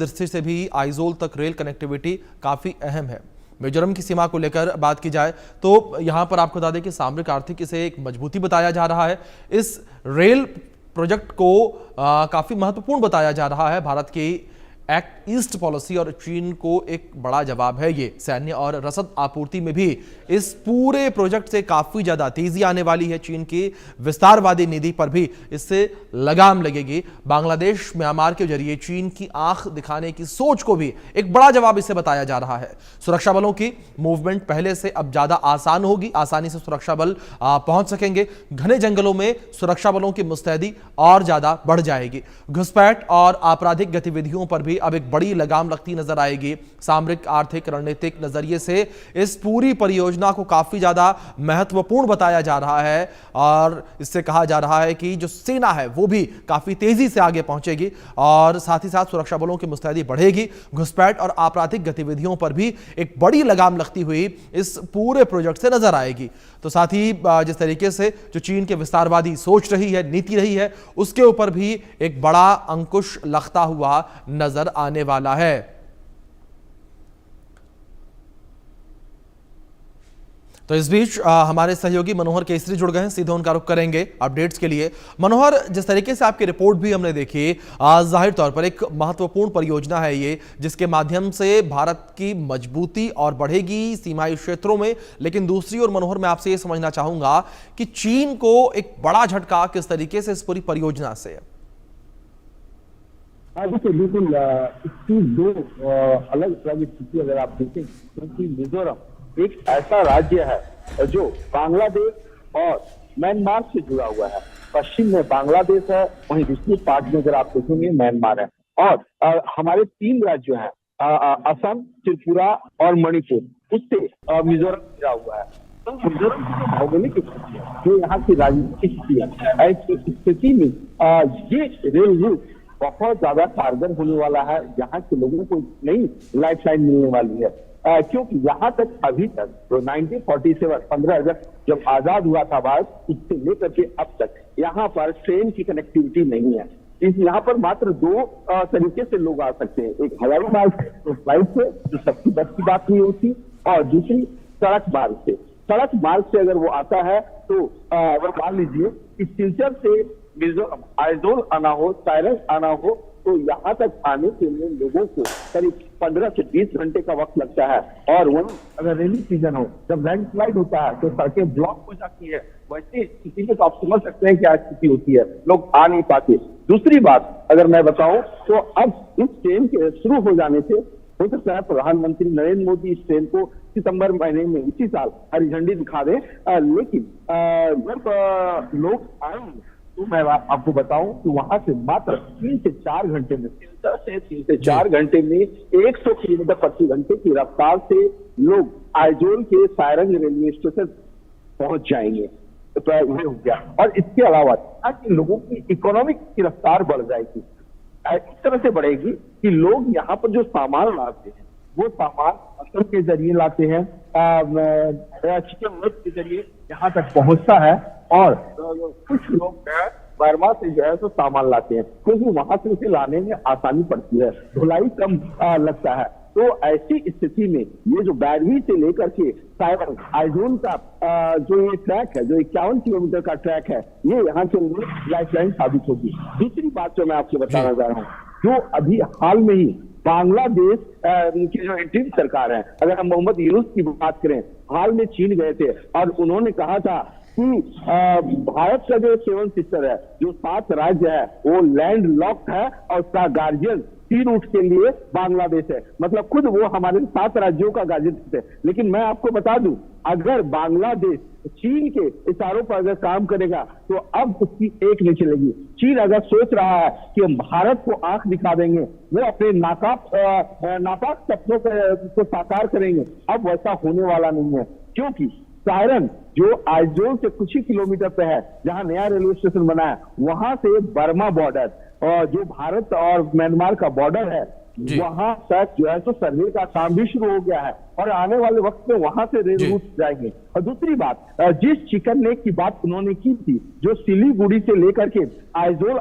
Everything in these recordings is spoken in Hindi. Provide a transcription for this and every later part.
दृष्टि से भी आइजोल तक रेल कनेक्टिविटी काफी अहम है। मिजोरम की सीमा को लेकर बात की जाए तो यहां पर आपको बता दें कि सामरिक आर्थिक इसे एक मजबूती बताया जा रहा है। इस रेल प्रोजेक्ट को काफी महत्वपूर्ण बताया जा रहा है। भारत की एक्ट ईस्ट पॉलिसी और चीन को एक बड़ा जवाब है ये। सैन्य और रसद आपूर्ति में भी इस पूरे प्रोजेक्ट से काफी ज्यादा तेजी आने वाली है। चीन की विस्तारवादी नीति पर भी इससे लगाम लगेगी। बांग्लादेश म्यांमार के जरिए चीन की आंख दिखाने की सोच को भी एक बड़ा जवाब इसे बताया जा रहा है। सुरक्षा बलों की मूवमेंट पहले से अब ज्यादा आसान होगी, आसानी से सुरक्षा बल पहुंच सकेंगे। घने जंगलों में सुरक्षा बलों की मुस्तैदी और ज्यादा बढ़ जाएगी। घुसपैठ और आपराधिक गतिविधियों पर भी अब एक बड़ी लगाम लगती नजर आएगी। सामरिक आर्थिक रणनीतिक नजरिए से इस पूरी परियोजना को काफी ज्यादा महत्वपूर्ण बताया जा रहा है और इससे कहा जा रहा है कि जो सेना है वो भी काफी तेजी से आगे पहुंचेगी और साथ ही साथ सुरक्षा बलों की मुस्तैदी बढ़ेगी। घुसपैठ और आपराधिक गतिविधियों पर भी एक बड़ी लगाम लगती हुई इस पूरे प्रोजेक्ट से नजर आएगी। तो साथ ही जिस तरीके से जो चीन के विस्तारवादी सोच रही है, नीति रही है, उसके ऊपर भी एक बड़ा अंकुश लगता हुआ नजर आने वाला है। तो इस बीच हमारे सहयोगी मनोहर केसरी जुड़ गए हैं, सीधे उनका रुख करेंगे अपडेट्स के लिए। मनोहर, जिस तरीके से आपकी रिपोर्ट भी हमने देखी, जाहिर तौर पर एक महत्वपूर्ण परियोजना है ये, जिसके माध्यम से भारत की मजबूती और बढ़ेगी सीमाई क्षेत्रों में। लेकिन दूसरी ओर मनोहर, मैं आपसे ये समझना चाहूंगा कि चीन को एक बड़ा झटका किस तरीके से इस पूरी परियोजना से? देखिए, बिल्कुल इसकी दो अलग अलग स्थिति अगर आप देखें, क्योंकि मिजोरम एक ऐसा राज्य है जो बांग्लादेश और म्यांमार से जुड़ा हुआ है। पश्चिम में बांग्लादेश है, वहीं दूसरी पार्ट में अगर आप देखेंगे म्यांमार है। और हमारे 3 राज्य हैं, असम, त्रिपुरा और मणिपुर, उससे मिजोरम जुड़ा हुआ है। तो मिजोरम की भौगोलिक स्थिति है, जो यहाँ की राजनीतिक स्थिति है, ऐसी स्थिति में ये रेल रूट बहुत ज्यादा कारगर होने वाला है। यहाँ के लोगों को नई लाइफ लाइन मिलने वाली है, क्योंकि यहाँ तक अभी तक तो 1947 15 अगस्त जब आजाद हुआ था भारत, उससे लेकर के अब तक यहाँ पर ट्रेन की कनेक्टिविटी नहीं है। यहाँ पर मात्र 2 तरीके से लोग आ सकते हैं। एक हवाई मार्ग तो फ्लाइट से, जो सबकी बस की बात नहीं होती, और दूसरी सड़क मार्ग से। सड़क मार्ग से अगर वो आता है तो अगर मान लीजिए कि सिलचर से मिजोरम आइजोल आना हो, साइरस आना हो, तो यहाँ तक आने के लिए लोगों को करीब 15 से 20 घंटे का वक्त लगता है। और वहीं अगर रेनी सीजन हो, जब लैंडस्लाइड होता है तो सड़कें ब्लॉक हो जाती है। वैसे स्थिति में तो आप समझ सकते हैं क्या स्थिति होती है, लोग आ नहीं पाते। दूसरी बात अगर मैं बताऊं तो अब इस ट्रेन के शुरू हो जाने से हो सकता है प्रधानमंत्री नरेंद्र मोदी इस ट्रेन को सितंबर महीने में इसी साल हरी झंडी दिखा दें। लेकिन जब लोग आएंगे तो मैं आपको बताऊं कि वहां से मात्र 3 से 4 घंटे में, 3 से 4 घंटे में 100 किलोमीटर प्रति घंटे की रफ्तार से लोग आइजोल के सायरंग रेलवे स्टेशन पहुंच जाएंगे। तो ये हो गया। और इसके अलावा ताकि लोगों की इकोनॉमिक की रफ्तार बढ़ जाएगी, इस तरह से बढ़ेगी कि लोग यहाँ पर जो सामान लाते हैं वो सामान फसल के जरिए लाते हैं, चिकन मिर्च के जरिए यहाँ तक पहुंचता है। और कुछ लोग बर्मा से जो है तो सामान लाते हैं, क्योंकि वहां से उसे लाने में आसानी पड़ती है, ढुलाई कम लगता है। तो ऐसी स्थिति में ये जो बैरवी से लेकर के साइबर आइजोल का जो ये ट्रैक है, जो 51 किलोमीटर का ट्रैक है, ये यहाँ के लिए लाइफलाइन साबित होगी। दूसरी बात जो मैं आपको बताना चाह रहा हूँ, जो अभी हाल में ही बांग्लादेश की जो इंटीरियर सरकार है, अगर हम मोहम्मद यूनुस की बात करें, हाल में चीन गए थे और उन्होंने कहा था कि भारत का जो 7 सिस्टर है, जो 7 राज्य है, वो लैंड लॉक्ड है और उसका गार्जियन सी रूट के लिए बांग्लादेश है। मतलब खुद वो हमारे 7 राज्यों का गार्जियन है। लेकिन मैं आपको बता दूं, अगर बांग्लादेश चीन के इशारों पर अगर काम करेगा तो अब उसकी एक नहीं चलेगी। चीन अगर सोच रहा है कि हम भारत को आंख दिखा देंगे, वो अपने नापाक सपनों को साकार करेंगे, अब वैसा होने वाला नहीं है। क्योंकि सायरन जो आइजोल से कुछ ही किलोमीटर पे है, जहां नया रेलवे स्टेशन बना है, वहां से बर्मा बॉर्डर और जो भारत और म्यांमार का बॉर्डर है, जी। वहां तक जो है तो सर्वे का काम भी शुरू हो गया है और आने वाले वक्त में वहां से रेल जी। रूट जाएंगे। और दूसरी बात, जिस चिकन नेक की बात उन्होंने की थी, जो सिलीगुड़ी से लेकर के आइजोल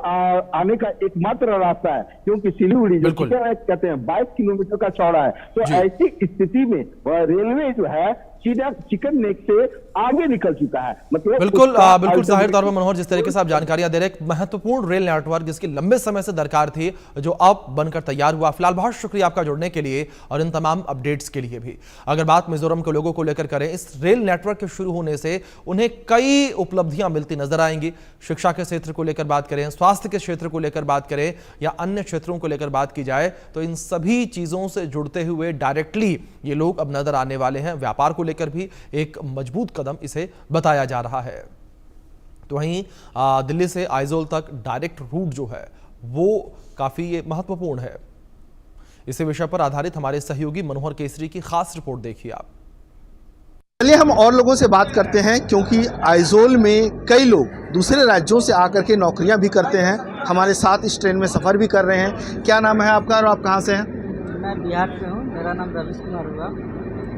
आने का एकमात्र रास्ता है, क्योंकि सिलीगुड़ी जो बिल्कुल। चिकन नेक कहते हैं 22 किलोमीटर का चौड़ा है, तो जी। ऐसी स्थिति में रेलवे जो है चिकन नेक से आगे निकल चुका है। मतलब बिल्कुल उसका बिल्कुल जाहिर तौर पर ultimately- मनोहर, जिस तरीके से आप जानकारियां दे रहे हैं, एक महत्वपूर्ण रेल नेटवर्क जिसकी लंबे समय से दरकार थी, जो अब बनकर तैयार हुआ। फिलहाल बहुत शुक्रिया आपका जुड़ने के लिए और इन तमाम अपडेट्स के लिए भी। अगर बात मिजोरम के लोगों को लेकर करें, इस रेल नेटवर्क के शुरू होने से उन्हें कई उपलब्धियां मिलती नजर आएंगी। शिक्षा के क्षेत्र को लेकर बात करें, स्वास्थ्य के क्षेत्र को लेकर बात करें या अन्य क्षेत्रों को लेकर बात की जाए, तो इन सभी चीजों से जुड़ते हुए डायरेक्टली ये लोग अब नजर आने वाले हैं। व्यापार को लेकर भी एक मजबूत कदम इसे बताया जा रहा है। तो वहीं दिल्ली से आइजोल तक डायरेक्ट रूट जो है वो काफी महत्वपूर्ण है। इसी विषय पर आधारित हमारे सहयोगी मनोहर केसरी की खास रिपोर्ट देखिए आप। चलिए हम और लोगों से बात करते हैं, क्योंकि आइजोल में कई लोग दूसरे राज्यों से आकर के नौकरियां भी करते हैं, हमारे साथ इस ट्रेन में सफ़र भी कर रहे हैं। क्या नाम है आपका और आप कहाँ से हैं? मैं बिहार से हूँ, मेरा नाम रवीश कुमार हुआ।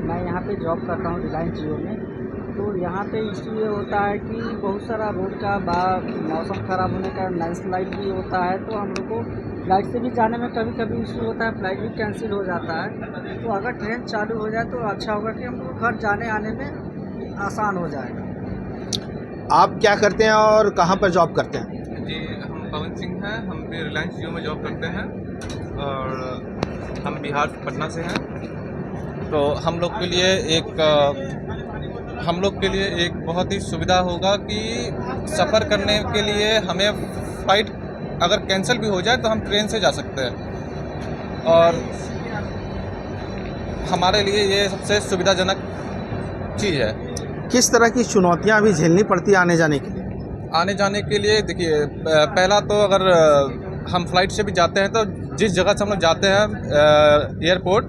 मैं यहाँ पे जॉब करता हूँ रिलायंस जियो में। तो यहाँ पे इशू ये होता है कि बहुत सारा रोड का मौसम ख़राब होने का लैंडस्लाइड भी होता है, तो हम लोग को फ्लाइट से भी जाने में कभी कभी इशू होता है, फ्लाइट भी कैंसिल हो जाता है। तो अगर ट्रेन चालू हो जाए तो अच्छा होगा कि हम लोग घर जाने आने में आसान हो जाएगा। आप क्या करते हैं और कहाँ पर जॉब करते हैं? जी, हम पवन सिंह हैं, हम भी रिलायंस जियो में जॉब करते हैं और हम बिहार पटना से हैं। तो हम लोग के लिए एक बहुत ही सुविधा होगा कि सफ़र करने के लिए हमें फ़्लाइट अगर कैंसिल भी हो जाए तो हम ट्रेन से जा सकते हैं और हमारे लिए ये सबसे सुविधाजनक चीज़ है। किस तरह की चुनौतियाँ अभी झेलनी पड़ती है आने जाने के लिए? आने जाने के लिए देखिए, पहला तो अगर हम फ्लाइट से भी जाते हैं तो जिस जगह से हम लोग जाते हैं एयरपोर्ट,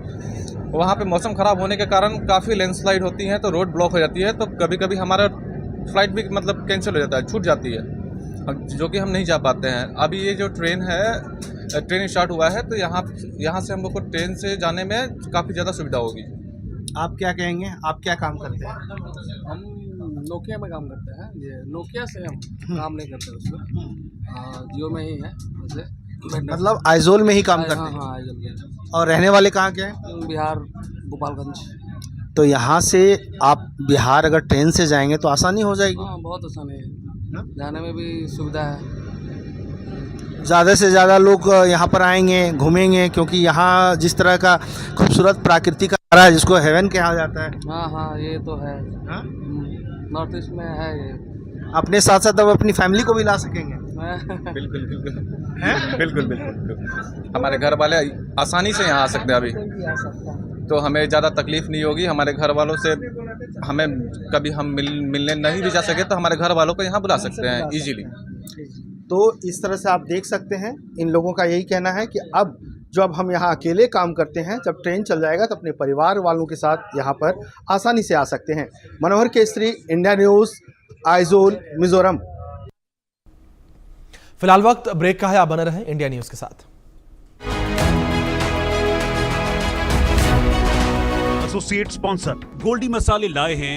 वहाँ पे मौसम ख़राब होने के कारण काफ़ी लैंडस्लाइड होती हैं, तो रोड ब्लॉक हो जाती है, तो कभी कभी हमारा फ़्लाइट भी मतलब कैंसिल हो जाता है, छूट जाती है, जो कि हम नहीं जा पाते हैं। अभी ये जो ट्रेन स्टार्ट हुआ है, तो यहाँ से हम लोग को ट्रेन से जाने में काफ़ी ज़्यादा सुविधा होगी। आप क्या कहेंगे, आप क्या काम करते हैं? हम नोकिया में काम करते हैं। ये नोकिया से हम काम नहीं करते उसमें, जियो में ही है वैसे। मतलब आइजोल में ही काम करते हैं? हाँ, आइजोल में। और रहने वाले कहाँ के हैं? बिहार, गोपालगंज। तो यहाँ से आप बिहार अगर ट्रेन से जाएंगे तो आसानी हो जाएगी? हाँ, बहुत आसानी है, जाने में भी सुविधा है। ज़्यादा से ज़्यादा लोग यहाँ पर आएंगे, घूमेंगे, क्योंकि यहाँ जिस तरह का खूबसूरत प्राकृतिक नज़ारा है जिसको हेवन कहा जाता है। हाँ, ये तो है। हाँ? नॉर्थ ईस्ट में है ये। अपने साथ साथ अब अपनी फैमिली को भी ला सकेंगे। बिल्कुल बिल्कुल। हमारे घर वाले आसानी से यहाँ आ सकते हैं अभी, तो हमें ज़्यादा तकलीफ नहीं होगी। हमारे घर वालों से हमें कभी हम मिलने नहीं भी जा सके तो हमारे घर वालों को यहाँ बुला सकते हैं इजीली। तो इस तरह से आप देख सकते हैं, इन लोगों का यही कहना है कि अब जब हम यहाँ अकेले काम करते हैं, जब ट्रेन चल जाएगा तो अपने परिवार वालों के साथ यहाँ पर आसानी से आ सकते हैं। मनोहर केसरी, इंडिया न्यूज़, आइजोल, मिजोरम। फिलहाल वक्त ब्रेक का है, आप बने रहें इंडिया न्यूज के साथ। एसोसिएट स्पॉन्सर गोल्डी मसाले लाए हैं